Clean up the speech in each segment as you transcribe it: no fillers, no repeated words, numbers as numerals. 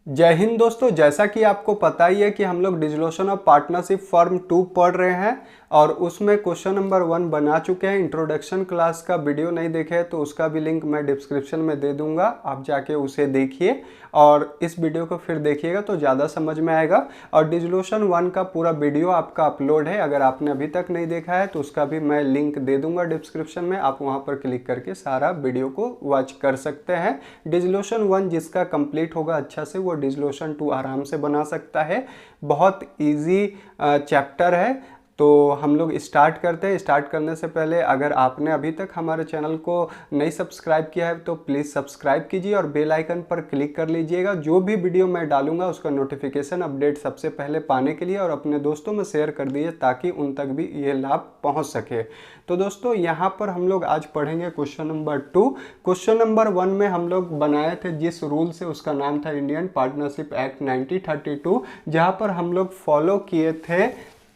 जय हिंद दोस्तों। जैसा कि आपको पता ही है कि हम लोग डिसोल्यूशन ऑफ पार्टनरशिप फॉर्म 2 पढ़ रहे हैं और उसमें क्वेश्चन नंबर 1 बना चुके हैं। इंट्रोडक्शन क्लास का वीडियो नहीं देखे तो उसका भी लिंक मैं डिस्क्रिप्शन में दे दूंगा, आप जाके उसे देखिए और इस वीडियो को फिर देखिएगा तो ज़्यादा समझ में आएगा। और डिसोल्यूशन 1 का पूरा वीडियो आपका अपलोड है, अगर आपने अभी तक नहीं देखा है तो उसका भी मैं लिंक दे दूंगा डिस्क्रिप्शन में, आप वहाँ पर क्लिक करके सारा वीडियो को वॉच कर सकते हैं। डिसोल्यूशन 1 जिसका कंप्लीट होगा अच्छा से वो डिसोल्यूशन 2 आराम से बना सकता है। बहुत इजी चैप्टर है। तो हम लोग स्टार्ट करते हैं। स्टार्ट करने से पहले अगर आपने अभी तक हमारे चैनल को नहीं सब्सक्राइब किया है तो प्लीज़ सब्सक्राइब कीजिए और बेल आइकन पर क्लिक कर लीजिएगा। जो भी वीडियो मैं डालूंगा उसका नोटिफिकेशन अपडेट सबसे पहले पाने के लिए, और अपने दोस्तों में शेयर कर दीजिए ताकि उन तक भी ये लाभ पहुंच सके। तो दोस्तों यहाँ पर हम लोग आज पढ़ेंगे क्वेश्चन नंबर 2। क्वेश्चन नंबर 1 में हम लोग बनाए थे जिस रूल से, उसका नाम था इंडियन पार्टनरशिप एक्ट 1932, जहाँ पर हम लोग फॉलो किए थे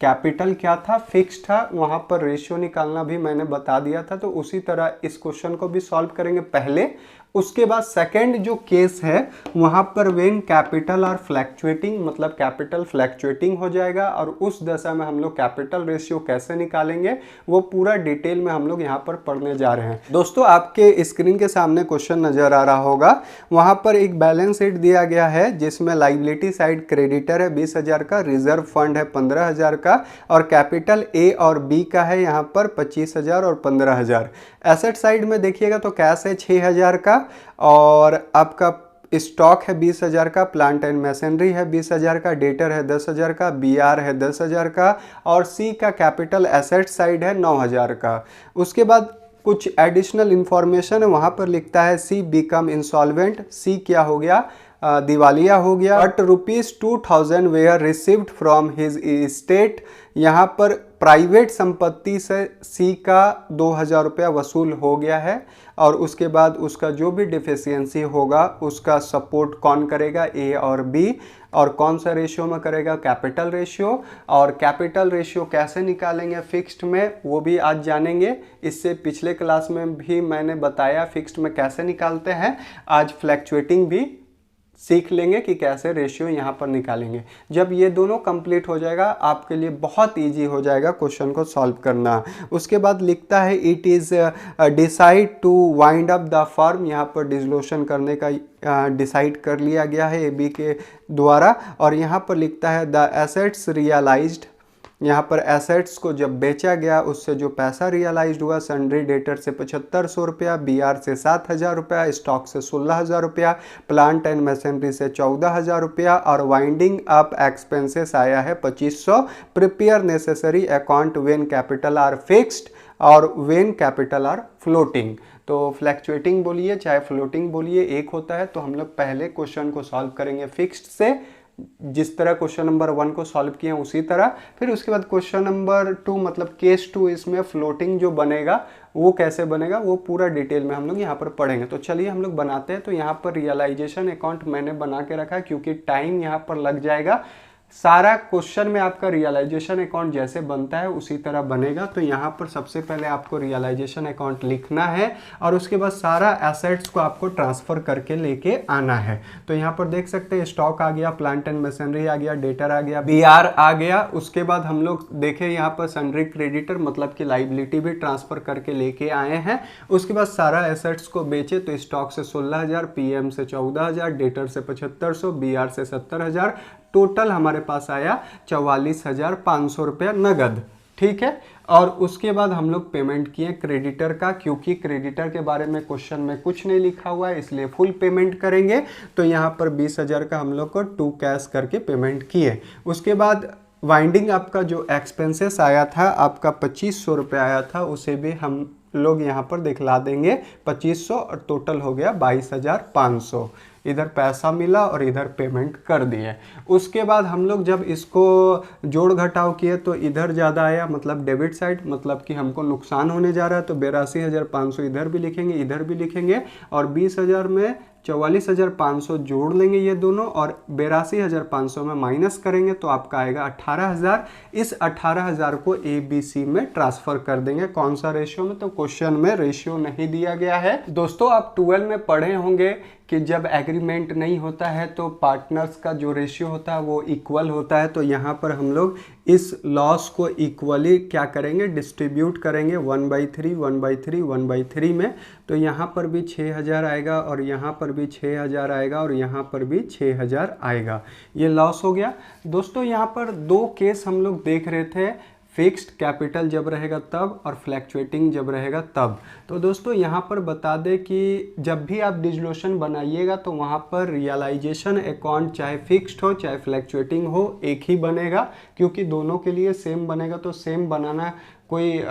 कैपिटल क्या था, फिक्स था, वहाँ पर रेशियो निकालना भी मैंने बता दिया था। तो उसी तरह इस क्वेश्चन को भी सॉल्व करेंगे पहले। उसके बाद सेकंड जो केस है वहाँ पर व्हेन कैपिटल आर फ्लैक्चुएटिंग, मतलब कैपिटल फ्लैक्चुएटिंग हो जाएगा और उस दशा में हम लोग कैपिटल रेशियो कैसे निकालेंगे वो पूरा डिटेल में हम लोग यहाँ पर पढ़ने जा रहे हैं। दोस्तों आपके स्क्रीन के सामने क्वेश्चन नजर आ रहा होगा, वहाँ पर एक बैलेंस शीट दिया गया है जिसमें लाइबिलिटी साइड क्रेडिटर है 20,000 का, रिजर्व फंड है 15,000 का और कैपिटल ए और बी का है यहाँ पर 25,000 और 15,000। एसेट साइड में देखिएगा तो कैश है 6,000 का और आपका स्टॉक है 20,000 का, प्लांट एंड मशीनरी है 20,000 का, डेटर है 10,000 का, बीआर है 10,000 का और सी का कैपिटल एसेट साइड है 9,000 का। उसके बाद कुछ एडिशनल इंफॉर्मेशन है, वहाँ पर लिखता है सी बिकम इंसॉल्वेंट। सी क्या हो गया, दिवालिया हो गया। But ₹2,000 were received from his state, यहाँ पर प्राइवेट संपत्ति से सी का 2,000 रुपया वसूल हो गया है। और उसके बाद उसका जो भी डिफिशियंसी होगा उसका सपोर्ट कौन करेगा, ए और बी, और कौन सा रेशियो में करेगा, कैपिटल रेशियो। और कैपिटल रेशियो कैसे निकालेंगे फिक्स्ड में वो भी आज जानेंगे। इससे पिछले क्लास में भी मैंने बताया फिक्स्ड में कैसे निकालते हैं, आज फ्लैक्चुएटिंग भी सीख लेंगे कि कैसे रेशियो यहाँ पर निकालेंगे। जब ये दोनों कंप्लीट हो जाएगा आपके लिए बहुत इजी हो जाएगा क्वेश्चन को सॉल्व करना। उसके बाद लिखता है it is decide to wind up the firm, यहाँ पर डिसोल्यूशन करने का डिसाइड कर लिया गया है ए बी के द्वारा। और यहाँ पर लिखता है द एसेट्स रियलाइज्ड, यहाँ पर एसेट्स को जब बेचा गया उससे जो पैसा रियलाइज्ड हुआ, सन्ड्री डेटर से 7,500 रुपया, बीआर से 7,000 रुपया, स्टॉक से 16,000 रुपया, प्लांट एंड मशीनरी से 14,000 रुपया और वाइंडिंग अप एक्सपेंसेस आया है 2,500। Prepare necessary account when capital R fixed और व्हेन कैपिटल आर फ्लोटिंग। तो फ्लैक्चुएटिंग बोलिए चाहे फ्लोटिंग बोलिए एक होता है। तो हम लोग पहले क्वेश्चन को सॉल्व करेंगे फिक्स्ड से, जिस तरह क्वेश्चन नंबर 1 को सॉल्व किए हैं उसी तरह। फिर उसके बाद क्वेश्चन नंबर 2 मतलब केस 2, इसमें फ्लोटिंग जो बनेगा वो कैसे बनेगा वो पूरा डिटेल में हम लोग यहाँ पर पढ़ेंगे। तो चलिए हम लोग बनाते हैं। तो यहाँ पर रियलाइजेशन अकाउंट मैंने बना के रखा है क्योंकि टाइम यहाँ पर लग जाएगा। सारा क्वेश्चन में आपका रियलाइजेशन अकाउंट जैसे बनता है उसी तरह बनेगा। तो यहाँ पर सबसे पहले आपको रियलाइजेशन अकाउंट लिखना है और उसके बाद सारा एसेट्स को आपको ट्रांसफर करके लेके आना है। तो यहाँ पर देख सकते हैं स्टॉक आ गया, प्लांट एंड मशीनरी आ गया, डेटर आ गया, बीआर आ गया। उसके बाद हम लोग देखें यहाँ पर सन्ड्री क्रेडिटर मतलब कि लाइबिलिटी भी ट्रांसफर करके लेके आए हैं। उसके बाद सारा एसेट्स को बेचे तो स्टॉक से 16,000, पीएम से 14,000, डेटर से 7,500, बीआर से 70,000, टोटल हमारे पास आया 44,500 रुपया नगद। ठीक है। और उसके बाद हम लोग पेमेंट किए क्रेडिटर का, क्योंकि क्रेडिटर के बारे में क्वेश्चन में कुछ नहीं लिखा हुआ है इसलिए फुल पेमेंट करेंगे। तो यहाँ पर 20,000 का हम लोग को 2 कैश करके पेमेंट किए। उसके बाद वाइंडिंग आपका जो एक्सपेंसेस आया था आपका 2,500 रुपये आया था, उसे भी हम लोग यहाँ पर दिखला देंगे 2,500 और टोटल हो गया 22,500। इधर पैसा मिला और इधर पेमेंट कर दिए। उसके बाद हम लोग जब इसको जोड़ घटाव किए तो इधर ज़्यादा आया, मतलब डेबिट साइड, मतलब कि हमको नुकसान होने जा रहा है। तो 82,500 इधर भी लिखेंगे इधर भी लिखेंगे और 20,000 में 44,500 जोड़ लेंगे ये दोनों और 82,500 में माइनस करेंगे तो आपका आएगा 18,000। इस 18,000 को ABC में ट्रांसफर कर देंगे। कौन सा रेशियो में, तो क्वेश्चन में रेशियो नहीं दिया गया है। दोस्तों आप 12 में पढ़े होंगे कि जब एग्रीमेंट नहीं होता है तो पार्टनर्स का जो रेशियो होता है वो इक्वल होता है। तो यहाँ पर हम लोग इस लॉस को इक्वली क्या करेंगे, डिस्ट्रीब्यूट करेंगे 1/3 1/3 1/3 में। तो यहाँ पर भी 6000 आएगा और यहाँ पर भी 6000 आएगा और यहाँ पर भी 6000 आएगा। ये लॉस हो गया। दोस्तों यहाँ पर दो केस हम लोग देख रहे थे, फिक्स्ड कैपिटल जब रहेगा तब और फ्लैक्चुएटिंग जब रहेगा तब। तो दोस्तों यहाँ पर बता दें कि जब भी आप डिसोल्यूशन बनाइएगा तो वहाँ पर रियलाइजेशन अकाउंट चाहे फिक्स्ड हो चाहे फ्लैक्चुएटिंग हो एक ही बनेगा, क्योंकि दोनों के लिए सेम बनेगा। तो सेम बनाना कोई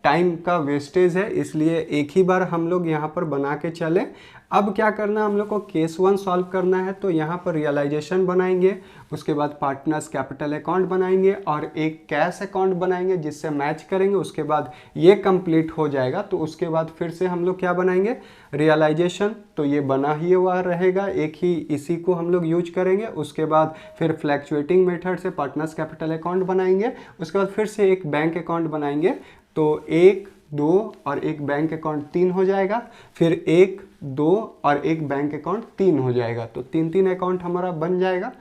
टाइम का वेस्टेज है, इसलिए एक ही बार हम लोग यहाँ पर बना के चले। अब क्या करना है हम लोग को, केस 1 सॉल्व करना है। तो यहाँ पर रियलाइजेशन बनाएंगे, उसके बाद पार्टनर्स कैपिटल अकाउंट बनाएंगे और एक कैश अकाउंट बनाएंगे जिससे मैच करेंगे। उसके बाद ये कंप्लीट हो जाएगा तो उसके बाद फिर से हम लोग क्या बनाएंगे, रियलाइजेशन। तो ये बना ही हुआ रहेगा, एक ही इसी को हम लोग यूज करेंगे। उसके बाद फिर फ्लैक्चुएटिंग मेथड से पार्टनर्स कैपिटल अकाउंट बनाएंगे। उसके बाद फिर से एक बैंक अकाउंट बनाएंगे। तो 1 2 और एक बैंक अकाउंट 3 हो जाएगा, फिर 1 2 और एक बैंक अकाउंट 3 हो जाएगा। तो 3 अकाउंट हमारा बन जाएगा।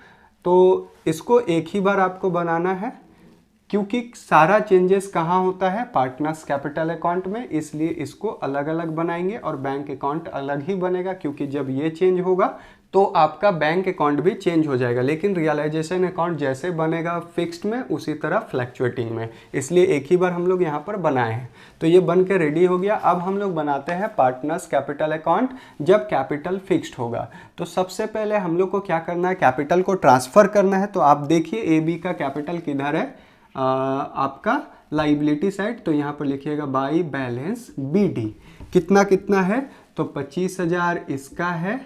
तो इसको एक ही बार आपको बनाना है, क्योंकि सारा चेंजेस कहाँ होता है, पार्टनर्स कैपिटल अकाउंट में, इसलिए इसको अलग अलग बनाएंगे और बैंक अकाउंट अलग ही बनेगा, क्योंकि जब ये चेंज होगा तो आपका बैंक अकाउंट भी चेंज हो जाएगा। लेकिन रियलाइजेशन अकाउंट जैसे बनेगा फिक्स्ड में उसी तरह फ्लैक्चुएटिंग में, इसलिए एक ही बार हम लोग यहाँ पर बनाए हैं। तो ये बन के रेडी हो गया। अब हम लोग बनाते हैं पार्टनर्स कैपिटल अकाउंट जब कैपिटल फिक्स्ड होगा। तो सबसे पहले हम लोग को क्या करना है, कैपिटल को ट्रांसफ़र करना है। तो आप देखिए ए बी का कैपिटल किधर है, आपका लाइबिलिटी साइड। तो यहाँ पर लिखिएगा बाई बैलेंस बी डी, कितना कितना है, तो 25,000 इसका है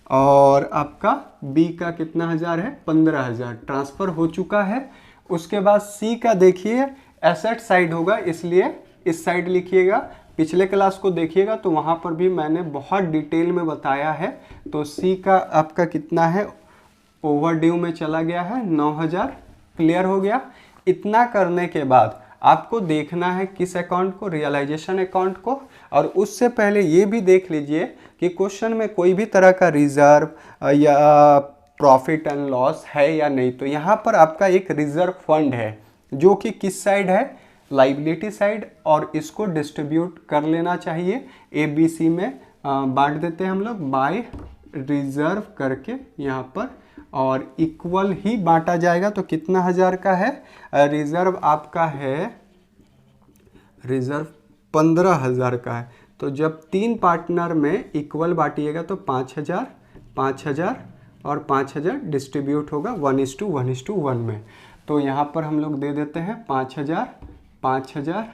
और आपका बी का कितना हज़ार है, 15,000 ट्रांसफ़र हो चुका है। उसके बाद सी का देखिए एसेट साइड होगा, इसलिए इस साइड लिखिएगा। पिछले क्लास को देखिएगा तो वहाँ पर भी मैंने बहुत डिटेल में बताया है। तो सी का आपका कितना है, ओवरड्यू में चला गया है 9,000, क्लियर हो गया। इतना करने के बाद आपको देखना है किस अकाउंट को, रियलाइजेशन अकाउंट को। और उससे पहले ये भी देख लीजिए कि क्वेश्चन में कोई भी तरह का रिजर्व या प्रॉफिट एंड लॉस है या नहीं। तो यहाँ पर आपका एक रिजर्व फंड है जो कि किस साइड है, लाइबिलिटी साइड, और इसको डिस्ट्रीब्यूट कर लेना चाहिए। ए बी सी में बांट देते हैं हम लोग बाय रिजर्व करके यहाँ पर, और इक्वल ही बांटा जाएगा। तो कितना हज़ार का है रिजर्व, आपका है रिजर्व 15,000 का है। तो जब 3 पार्टनर में इक्वल बांटिएगा तो 5,000 5,000 और 5,000 डिस्ट्रीब्यूट होगा 1:1:1 में। तो यहाँ पर हम लोग दे देते हैं 5,000 5,000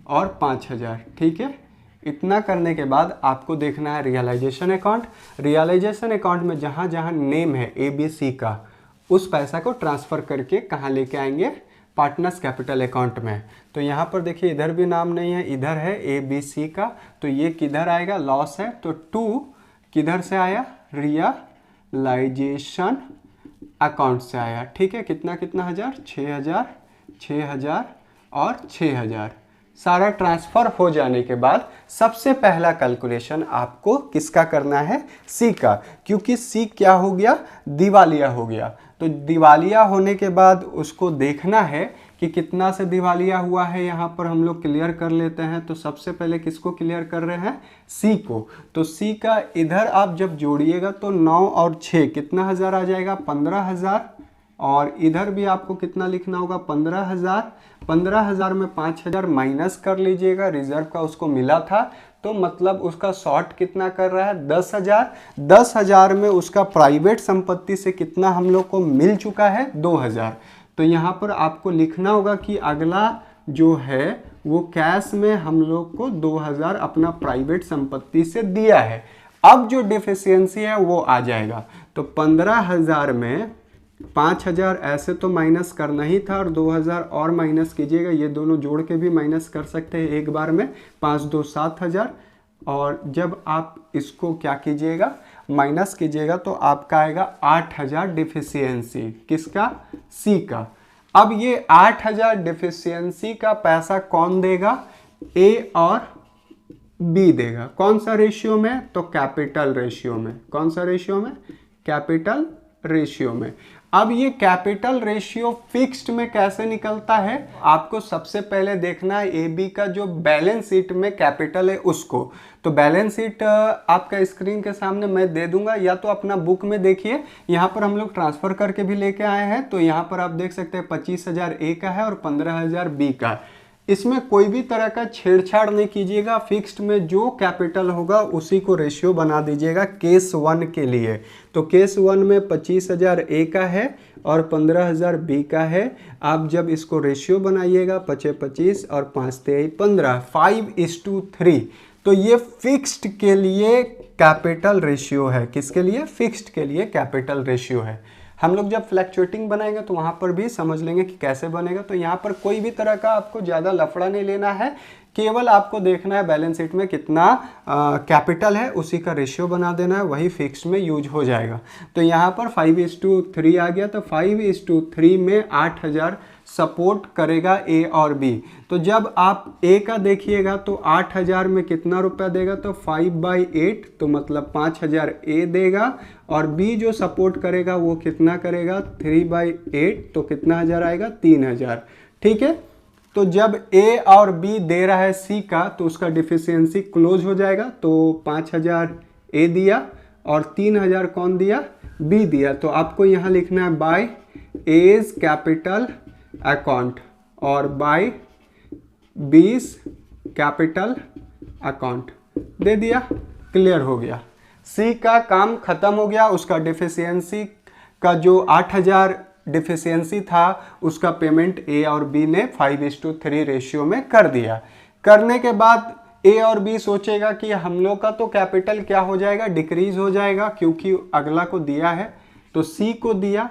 और 5,000, ठीक है। इतना करने के बाद आपको देखना है रियलाइजेशन अकाउंट। रियलाइजेशन अकाउंट में जहाँ जहाँ नेम है ए बी सी का, उस पैसा को ट्रांसफ़र करके कहाँ लेके आएंगे, पार्टनर्स कैपिटल अकाउंट में। तो यहाँ पर देखिए इधर भी नाम नहीं है, इधर है ए बी सी का। तो ये किधर आएगा, लॉस है। तो 2 किधर से आया, रियलाइजेशन अकाउंट से आया, ठीक है। कितना कितना हज़ार, 6,000 6,000 और 6,000। सारा ट्रांसफ़र हो जाने के बाद सबसे पहला कैलकुलेशन आपको किसका करना है, सी का, क्योंकि सी क्या हो गया, दिवालिया हो गया। तो दिवालिया होने के बाद उसको देखना है कि कितना से दिवालिया हुआ है, यहाँ पर हम लोग क्लियर कर लेते हैं। तो सबसे पहले किसको क्लियर कर रहे हैं, सी को। तो सी का इधर आप जब जोड़िएगा तो 9 और 6 कितना हज़ार आ जाएगा, 15,000। और इधर भी आपको कितना लिखना होगा, 15,000। 15,000 में 5,000 माइनस कर लीजिएगा, रिजर्व का उसको मिला था, तो मतलब उसका शॉर्ट कितना कर रहा है, 10,000। 10,000 में उसका प्राइवेट संपत्ति से कितना हम लोग को मिल चुका है, 2,000। तो यहाँ पर आपको लिखना होगा कि अगला जो है वो कैश में हम लोग को 2,000 अपना प्राइवेट संपत्ति से दिया है। अब जो डिफिशियंसी है वो आ जाएगा। तो 15,000 में 5,000 ऐसे तो माइनस करना ही था और 2,000 और माइनस कीजिएगा, ये दोनों जोड़ के भी माइनस कर सकते हैं एक बार में, 5 2 7,000। और जब आप इसको क्या कीजिएगा, माइनस कीजिएगा, तो आपका आएगा 8,000 डिफिशियंसी, किसका, सी का। अब ये 8,000 डिफिशियंसी का पैसा कौन देगा, ए और बी देगा। कौन सा रेशियो में? तो कैपिटल रेशियो में। कौन सा रेशियो में? कैपिटल रेशियो में। अब ये कैपिटल रेशियो फिक्स्ड में कैसे निकलता है? आपको सबसे पहले देखना है ए बी का जो बैलेंस शीट में कैपिटल है उसको। तो बैलेंस शीट आपका स्क्रीन के सामने मैं दे दूंगा, या तो अपना बुक में देखिए, यहाँ पर हम लोग ट्रांसफर करके भी लेके आए हैं। तो यहाँ पर आप देख सकते हैं 25,000 ए का है और 15,000 बी का है। इसमें कोई भी तरह का छेड़छाड़ नहीं कीजिएगा। फिक्स्ड में जो कैपिटल होगा उसी को रेशियो बना दीजिएगा केस 1 के लिए। तो केस 1 में 25,000 ए का है और 15,000 बी का है। आप जब इसको रेशियो बनाइएगा 25 और 5 तेई 15, 5:3। तो ये फिक्स्ड के लिए कैपिटल रेशियो है। किसके लिए? फिक्स्ड के लिए कैपिटल रेशियो है। हम लोग जब फ्लैक्चुएटिंग बनाएंगे तो वहाँ पर भी समझ लेंगे कि कैसे बनेगा। तो यहाँ पर कोई भी तरह का आपको ज़्यादा लफड़ा नहीं लेना है, केवल आपको देखना है बैलेंस शीट में कितना कैपिटल है उसी का रेशियो बना देना है, वही फिक्स में यूज हो जाएगा। तो यहाँ पर 5:3 आ गया। तो 5:3 में 8,000 सपोर्ट करेगा ए और बी। तो जब आप ए का देखिएगा तो 8,000 में कितना रुपया देगा? तो 5/8, तो मतलब 5,000 ए देगा। और बी जो सपोर्ट करेगा वो कितना करेगा? 3/8, तो कितना हज़ार आएगा? 3,000। ठीक है। तो जब ए और बी दे रहा है सी का तो उसका डिफिशियंसी क्लोज हो जाएगा। तो 5,000 ए दिया और 3,000 कौन दिया? बी दिया। तो आपको यहाँ लिखना है बाय एज कैपिटल अकाउंट और बाय बीस कैपिटल अकाउंट दे दिया। क्लियर हो गया। सी का काम खत्म हो गया। उसका डिफिशियंसी का जो 8,000 डिफिशियंसी था उसका पेमेंट ए और बी ने 5:3 रेशियो में कर दिया। करने के बाद ए और बी सोचेगा कि हम लोग का तो कैपिटल क्या हो जाएगा? डिक्रीज हो जाएगा, क्योंकि अगला को दिया है। तो सी को दिया,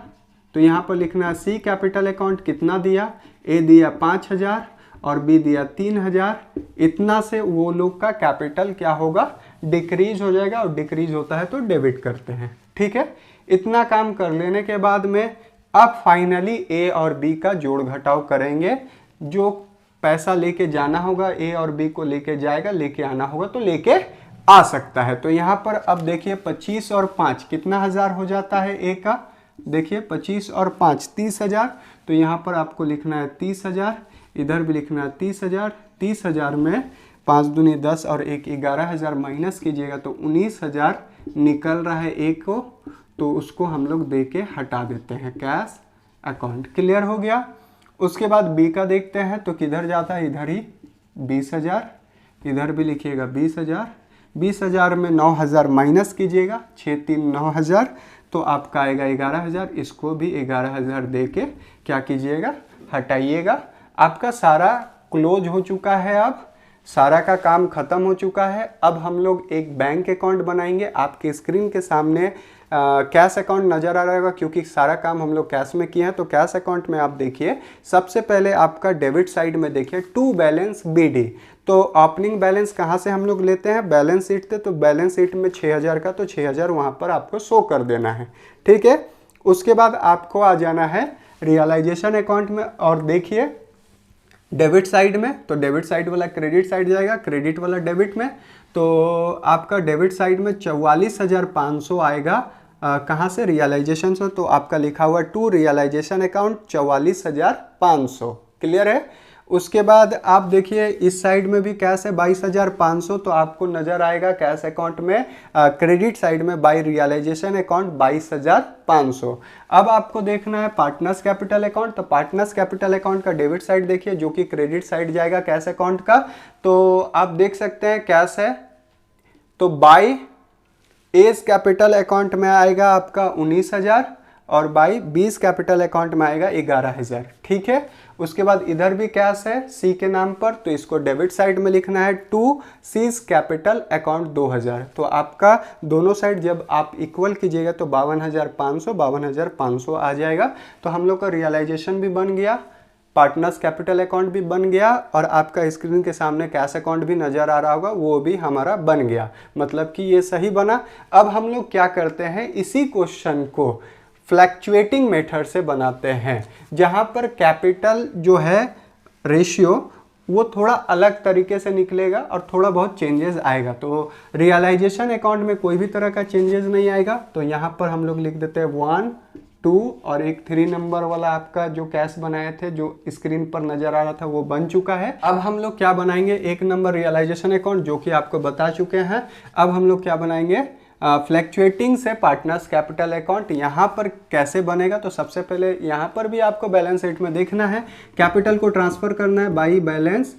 तो यहाँ पर लिखना है सी कैपिटल अकाउंट कितना दिया? ए दिया 5,000 और बी दिया 3,000। इतना से वो लोग का कैपिटल क्या होगा? डिक्रीज हो जाएगा। और डिक्रीज होता है तो डेबिट करते हैं। ठीक है। इतना काम कर लेने के बाद में अब फाइनली ए और बी का जोड़ घटाव करेंगे। जो पैसा लेके जाना होगा ए और बी को लेके जाएगा, लेके आना होगा तो लेके आ सकता है। तो यहाँ पर अब देखिए 25 और 5 कितना हज़ार हो जाता है ए का? देखिए 25 और 5 30,000। तो यहाँ पर आपको लिखना है 30,000, इधर भी लिखना है 30,000। 30,000 में 5 दूनी 10 और 1 11,000 माइनस कीजिएगा तो 19,000 निकल रहा है ए को। तो उसको हम लोग दे के हटा देते हैं कैश अकाउंट। क्लियर हो गया। उसके बाद बी का देखते हैं तो किधर जाता है? इधर ही 20,000। इधर भी लिखिएगा 20,000। 20,000 में 9,000 माइनस कीजिएगा, 6 3 9,000, तो आपका आएगा 11,000। इसको भी 11,000 दे के क्या कीजिएगा? हटाइएगा। आपका सारा क्लोज हो चुका है। अब सारा का काम खत्म हो चुका है। अब हम लोग एक बैंक अकाउंट बनाएंगे। आपके स्क्रीन के सामने कैश अकाउंट नज़र आ रहा होगा, क्योंकि सारा काम हम लोग कैश में किए हैं। तो कैश अकाउंट में आप देखिए, सबसे पहले आपका डेबिट साइड में देखिए टू बैलेंस BD। तो ओपनिंग बैलेंस कहाँ से हम लोग लेते हैं? बैलेंस शीट से। तो बैलेंस शीट में 6,000 का, तो 6,000 वहाँ पर आपको शो कर देना है। ठीक है। उसके बाद आपको आ जाना है रियलाइजेशन अकाउंट में और देखिए डेबिट साइड में। तो डेबिट साइड वाला क्रेडिट साइड जाएगा, क्रेडिट वाला डेबिट में। तो आपका डेबिट साइड में 44,500 आएगा। कहाँ से? रियलाइजेशन से। तो आपका लिखा हुआ टू रियलाइजेशन अकाउंट 44,500। क्लियर है। उसके बाद आप देखिए इस साइड में भी कैश है 22,500। तो आपको नजर आएगा कैश अकाउंट में क्रेडिट साइड में बाय रियलाइजेशन अकाउंट 22,500। अब आपको देखना है पार्टनर्स कैपिटल अकाउंट। तो पार्टनर्स कैपिटल अकाउंट का डेबिट साइड देखिए, जो कि क्रेडिट साइड जाएगा कैश अकाउंट का। तो आप देख सकते हैं कैश है, तो बाय एज कैपिटल अकाउंट में आएगा आपका 19,000 और बाई 20 कैपिटल अकाउंट में आएगा 11,000। ठीक है। उसके बाद इधर भी कैश है सी के नाम पर, तो इसको डेबिट साइड में लिखना है टू सीज कैपिटल अकाउंट 2,000। तो आपका दोनों साइड जब आप इक्वल कीजिएगा तो 52,500 आ जाएगा। तो हम लोग का रियलाइजेशन भी बन गया, पार्टनर्स कैपिटल अकाउंट भी बन गया, और आपका स्क्रीन के सामने कैश अकाउंट भी नज़र आ रहा होगा, वो भी हमारा बन गया। मतलब कि ये सही बना। अब हम लोग क्या करते हैं, इसी क्वेश्चन को फ्लैक्चुएटिंग मेथड से बनाते हैं, जहां पर कैपिटल जो है रेशियो वो थोड़ा अलग तरीके से निकलेगा और थोड़ा बहुत चेंजेस आएगा। तो रियलाइजेशन अकाउंट में कोई भी तरह का चेंजेस नहीं आएगा। तो यहाँ पर हम लोग लिख देते हैं 1, 2 और एक 3 नंबर वाला आपका जो कैश बनाए थे जो स्क्रीन पर नजर आ रहा था वो बन चुका है। अब हम लोग क्या बनाएंगे, 1 नंबर रियलाइजेशन अकाउंट जो कि आपको बता चुके हैं। अब हम लोग क्या बनाएंगे, फ्लैक्चुएटिंग से पार्टनर्स कैपिटल अकाउंट। यहाँ पर कैसे बनेगा, तो सबसे पहले यहाँ पर भी आपको बैलेंस शीट में देखना है, कैपिटल को ट्रांसफर करना है बाई बैलेंस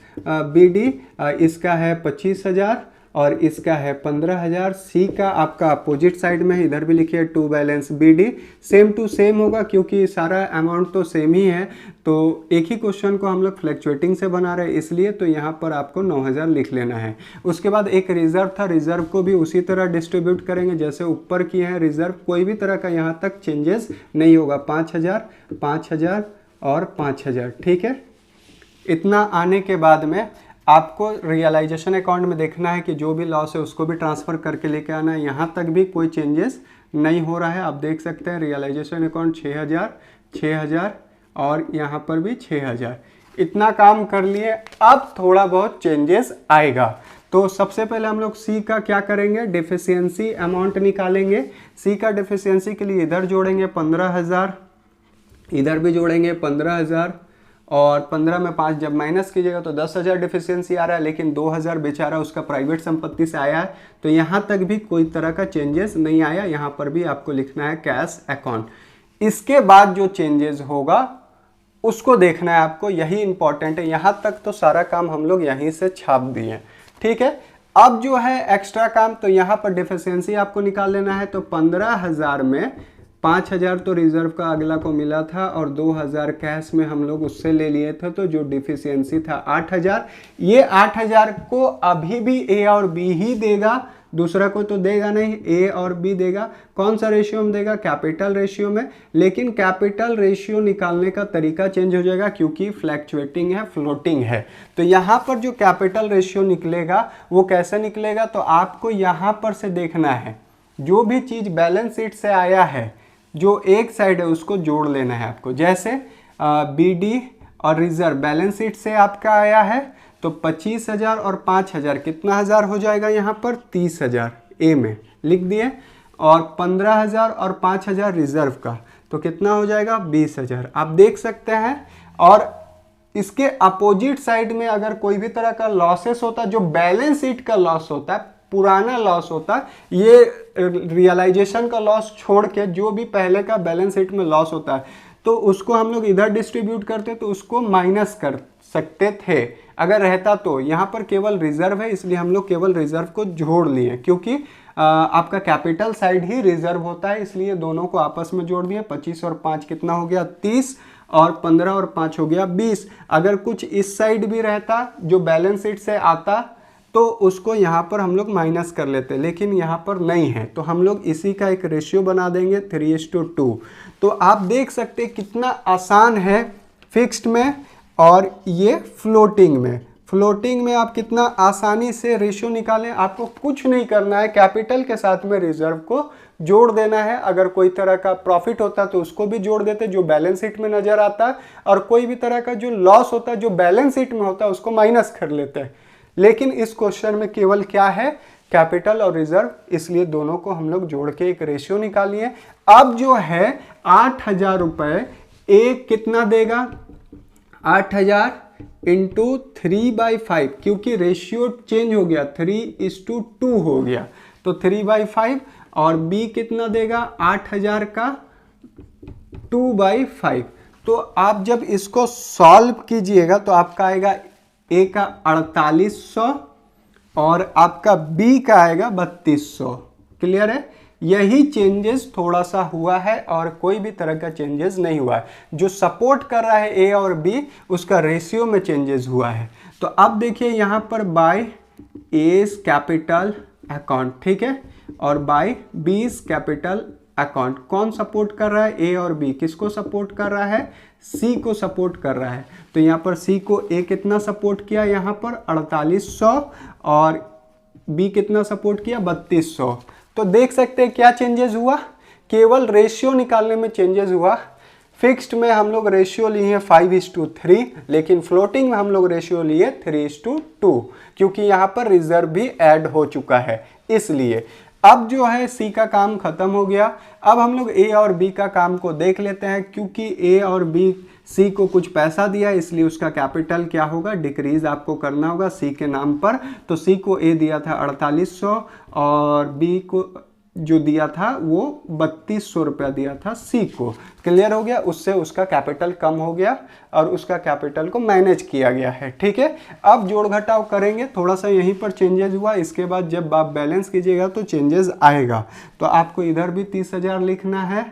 BD। इसका है 25,000 और इसका है 15,000। सी का आपका अपोजिट साइड में है, इधर भी लिखिए to balance BD। Same to same होगा क्योंकि सारा अमाउंट तो सेम ही है। तो एक ही क्वेश्चन को हम लोग फ्लैक्चुएटिंग से बना रहे हैं इसलिए तो यहाँ पर आपको 9,000 लिख लेना है। उसके बाद एक रिजर्व था, रिजर्व को भी उसी तरह डिस्ट्रीब्यूट करेंगे जैसे ऊपर किए हैं। रिजर्व कोई भी तरह का यहाँ तक चेंजेस नहीं होगा, 5,000, 5,000 और 5,000, ठीक है। इतना आने के बाद में आपको रियलाइजेशन अकाउंट में देखना है कि जो भी लॉस है उसको भी ट्रांसफ़र करके लेके आना है। यहाँ तक भी कोई चेंजेस नहीं हो रहा है, आप देख सकते हैं। रियलाइजेशन अकाउंट 6,000, 6,000 और यहाँ पर भी 6,000। इतना काम कर लिए, अब थोड़ा बहुत चेंजेस आएगा। तो सबसे पहले हम लोग सी का क्या करेंगे, डिफिशियंसी अमाउंट निकालेंगे। सी का डिफिशियंसी के लिए इधर जोड़ेंगे 15,000, इधर भी जोड़ेंगे 15,000 और 15 में 5 जब माइनस कीजिएगा तो 10,000 डिफिशियंसी आ रहा है, लेकिन 2,000 बेचारा उसका प्राइवेट संपत्ति से आया है। तो यहाँ तक भी कोई तरह का चेंजेस नहीं आया। यहाँ पर भी आपको लिखना है कैश अकाउंट। इसके बाद जो चेंजेस होगा उसको देखना है आपको, यही इंपॉर्टेंट है। यहाँ तक तो सारा काम हम लोग यहीं से छाप दिए, ठीक है। अब जो है एक्स्ट्रा काम, तो यहाँ पर डिफिशियंसी आपको निकाल लेना है। तो 15,000 में 5,000 तो रिजर्व का अगला को मिला था और 2,000 कैश में हम लोग उससे ले लिए थे। तो जो डिफिशियंसी था 8,000, ये 8,000 को अभी भी ए और बी ही देगा, दूसरा को तो देगा नहीं, ए और बी देगा। कौन सा रेशियो में देगा, कैपिटल रेशियो में। लेकिन कैपिटल रेशियो निकालने का तरीका चेंज हो जाएगा क्योंकि फ्लैक्चुएटिंग है, फ्लोटिंग है। तो यहाँ पर जो कैपिटल रेशियो निकलेगा वो कैसे निकलेगा, तो आपको यहाँ पर से देखना है जो भी चीज़ बैलेंस शीट से आया है जो एक साइड है उसको जोड़ लेना है आपको। जैसे BD और रिजर्व बैलेंस शीट से आपका आया है तो 25,000 और 5,000 कितना हज़ार हो जाएगा, यहाँ पर 30,000 ए में लिख दिए। और 15,000 और 5,000 रिजर्व का तो कितना हो जाएगा 20,000, आप देख सकते हैं। और इसके अपोजिट साइड में अगर कोई भी तरह का लॉसेस होता जो बैलेंस शीट का लॉस होता है, पुराना लॉस होता, ये रियलाइजेशन का लॉस छोड़ के जो भी पहले का बैलेंस शीट में लॉस होता है तो उसको हम लोग इधर डिस्ट्रीब्यूट करते तो उसको माइनस कर सकते थे अगर रहता। तो यहाँ पर केवल रिजर्व है इसलिए हम लोग केवल रिजर्व को जोड़ लिए क्योंकि आपका कैपिटल साइड ही रिजर्व होता है, इसलिए दोनों को आपस में जोड़ दिए। 25 और 5 कितना हो गया 30 और 15 और 5 हो गया 20। अगर कुछ इस साइड भी रहता जो बैलेंस शीट से आता तो उसको यहाँ पर हम लोग माइनस कर लेते, लेकिन यहाँ पर नहीं है तो हम लोग इसी का एक रेशियो बना देंगे 3:2। तो आप देख सकते हैं कितना आसान है फिक्स्ड में और ये फ्लोटिंग में। फ्लोटिंग में आप कितना आसानी से रेशियो निकालें, आपको कुछ नहीं करना है, कैपिटल के साथ में रिजर्व को जोड़ देना है। अगर कोई तरह का प्रॉफिट होता तो उसको भी जोड़ देते जो बैलेंस शीट में नजर आता है, और कोई भी तरह का जो लॉस होता है जो बैलेंस शीट में होता है उसको माइनस कर लेते हैं। लेकिन इस क्वेश्चन में केवल क्या है, कैपिटल और रिजर्व, इसलिए दोनों को हम लोग जोड़ के एक रेशियो निकालिए। अब जो है 8,000 रुपये एक कितना देगा, 8,000 इंटू 3/5, क्योंकि रेशियो चेंज हो गया 3:2 हो गया तो 3/5। और बी कितना देगा 8,000 का 2/5। तो आप जब इसको सॉल्व कीजिएगा तो आपका आएगा ए का 4800 और आपका बी का आएगा 3200। क्लियर है, यही चेंजेस थोड़ा सा हुआ है और कोई भी तरह का चेंजेस नहीं हुआ है। जो सपोर्ट कर रहा है ए और बी उसका रेशियो में चेंजेस हुआ है। तो अब देखिए यहाँ पर बाय एस कैपिटल अकाउंट, ठीक है, और बाय बीस कैपिटल अकाउंट कौन सपोर्ट कर रहा है, ए और बी। किसको सपोर्ट कर रहा है, सी को सपोर्ट कर रहा है। तो यहाँ पर सी को ए कितना सपोर्ट किया, यहाँ पर 4800 और बी कितना सपोर्ट किया 3200। तो देख सकते हैं क्या चेंजेस हुआ, केवल रेशियो निकालने में चेंजेस हुआ, फिक्स्ड में हम लोग रेशियो लिए हैं 5:3, लेकिन फ्लोटिंग में हम लोग रेशियो लिए 3:2, क्योंकि यहाँ पर रिजर्व भी ऐड हो चुका है इसलिए। अब जो है सी का काम खत्म हो गया। अब हम लोग ए और बी का काम को देख लेते हैं। क्योंकि ए और बी सी को कुछ पैसा दिया इसलिए उसका कैपिटल क्या होगा, डिक्रीज आपको करना होगा सी के नाम पर। तो सी को ए दिया था 4800 और बी को जो दिया था वो 3200 रुपया दिया था सी को। क्लियर हो गया, उससे उसका कैपिटल कम हो गया और उसका कैपिटल को मैनेज किया गया है। ठीक है, अब जोड़ घटाव करेंगे, थोड़ा सा यहीं पर चेंजेस हुआ, इसके बाद जब आप बैलेंस कीजिएगा तो चेंजेस आएगा। तो आपको इधर भी 30,000 लिखना है,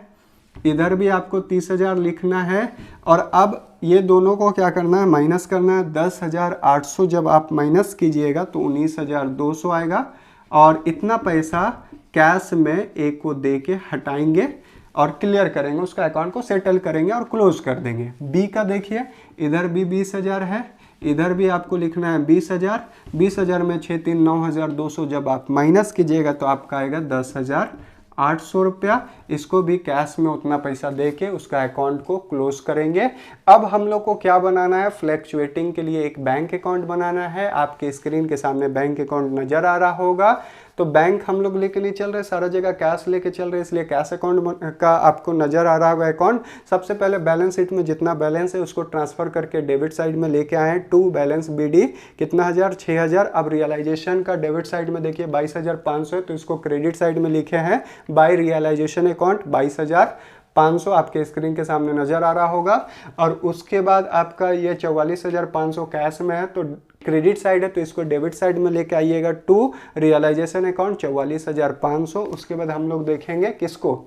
इधर भी आपको 30,000 लिखना है। और अब ये दोनों को क्या करना है, माइनस करना है। 10,800 जब आप माइनस कीजिएगा तो 19,200 आएगा और इतना पैसा कैश में ए को दे के हटाएंगे और क्लियर करेंगे, उसका अकाउंट को सेटल करेंगे और क्लोज कर देंगे। बी का देखिए, इधर भी 20,000 है, इधर भी आपको लिखना है 20,000। 20,000 में 6 3 9,200 जब आप माइनस कीजिएगा तो आपका आएगा 10,800 रुपया। इसको भी कैश में उतना पैसा दे के उसका अकाउंट को क्लोज करेंगे। अब हम लोग को क्या बनाना है, फ्लैक्चुएटिंग के लिए एक बैंक अकाउंट बनाना है। आपके स्क्रीन के सामने बैंक अकाउंट नजर आ रहा होगा। तो बैंक हम लोग लेके नहीं चल रहे, सारा जगह कैश लेके चल रहे, इसलिए कैश अकाउंट का आपको नजर आ रहा होगा अकाउंट। सबसे पहले बैलेंस शीट में जितना बैलेंस है उसको ट्रांसफर करके डेबिट साइड में लेके आए हैं। टू बैलेंस बीडी कितना 6,000। अब रियलाइजेशन का डेबिट साइड में देखिए 22,500 है तो इसको क्रेडिट साइड में लिखे हैं बाय रियलाइजेशन अकाउंट 22,500 आपके स्क्रीन के सामने नजर आ रहा होगा। और उसके बाद आपका ये 44,500 कैश में है तो क्रेडिट साइड है तो इसको डेबिट साइड में लेके आइएगा टू रियलाइजेशन अकाउंट 44,500। उसके बाद हम लोग देखेंगे किसको,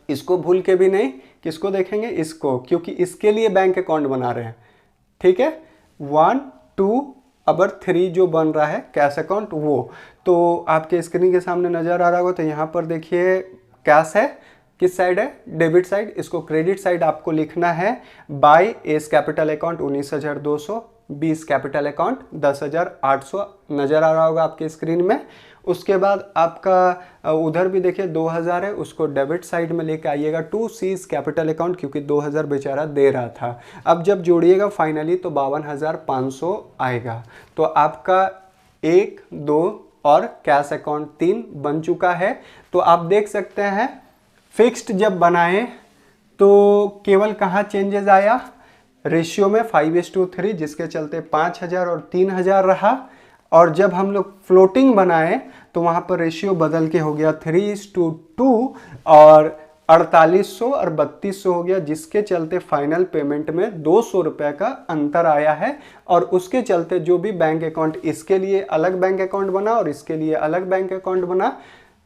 इसको भूल के भी नहीं, किसको देखेंगे, इसको, क्योंकि इसके लिए बैंक अकाउंट बना रहे हैं। ठीक है, 1 2 अब 3 जो बन रहा है कैश अकाउंट वो तो आपके स्क्रीन के सामने नजर आ रहा होगा। तो यहाँ पर देखिए कैश है, किस साइड है, डेबिट साइड। इसको क्रेडिट साइड आपको लिखना है by S capital account 19,200, 20 capital account 10,800 नजर आ रहा होगा आपके स्क्रीन में। उसके बाद आपका उधर भी देखिए 2,000 है, उसको डेबिट साइड में लेके आइएगा टू सीज कैपिटल अकाउंट क्योंकि 2,000 बेचारा दे रहा था। अब जब जोड़िएगा फाइनली तो 52,500 आएगा। तो आपका 1 2 और कैश अकाउंट 3 बन चुका है। तो आप देख सकते हैं फिक्स्ड जब बनाए तो केवल कहाँ चेंजेस आया, रेशियो में 5:3, जिसके चलते 5,000 और 3,000 रहा। और जब हम लोग फ्लोटिंग बनाए तो वहाँ पर रेशियो बदल के हो गया 3:2 और 4800 और 3200 हो गया, जिसके चलते फाइनल पेमेंट में 200 रुपये का अंतर आया है। और उसके चलते जो भी बैंक अकाउंट, इसके लिए अलग बैंक अकाउंट बना और इसके लिए अलग बैंक अकाउंट बना,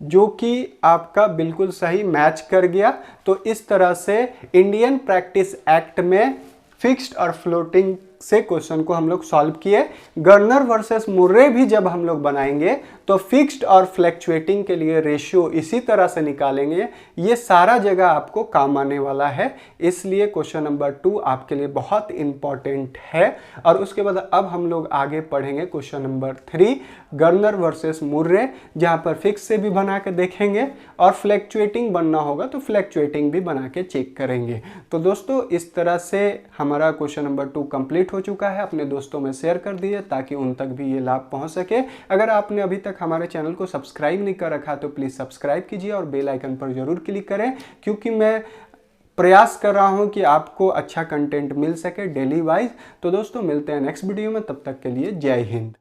जो कि आपका बिल्कुल सही मैच कर गया। तो इस तरह से इंडियन प्रैक्टिस एक्ट में फिक्स्ड और फ्लोटिंग से क्वेश्चन को हम लोग सॉल्व किए। गर्नर वर्सेस मुर्रे भी जब हम लोग बनाएंगे तो फिक्स्ड और फ्लैक्चुएटिंग के लिए रेशियो इसी तरह से निकालेंगे। ये सारा जगह आपको काम आने वाला है, इसलिए क्वेश्चन नंबर 2 आपके लिए बहुत इंपॉर्टेंट है। और उसके बाद अब हम लोग आगे पढ़ेंगे क्वेश्चन नंबर 3 गर्नर वर्सेस मुर्रे, जहां पर फिक्स से भी बना के देखेंगे और फ्लैक्चुएटिंग बनना होगा तो फ्लैक्चुएटिंग भी बना के चेक करेंगे। तो दोस्तों इस तरह से हमारा क्वेश्चन नंबर 2 कंप्लीट हो चुका है। अपने दोस्तों में शेयर कर दीजिए ताकि उन तक भी ये लाभ पहुंच सके। अगर आपने अभी तक हमारे चैनल को सब्सक्राइब नहीं कर रखा तो प्लीज़ सब्सक्राइब कीजिए और बेल आइकन पर जरूर क्लिक करें, क्योंकि मैं प्रयास कर रहा हूं कि आपको अच्छा कंटेंट मिल सके डेली वाइज। तो दोस्तों मिलते हैं नेक्स्ट वीडियो में, तब तक के लिए जय हिंद।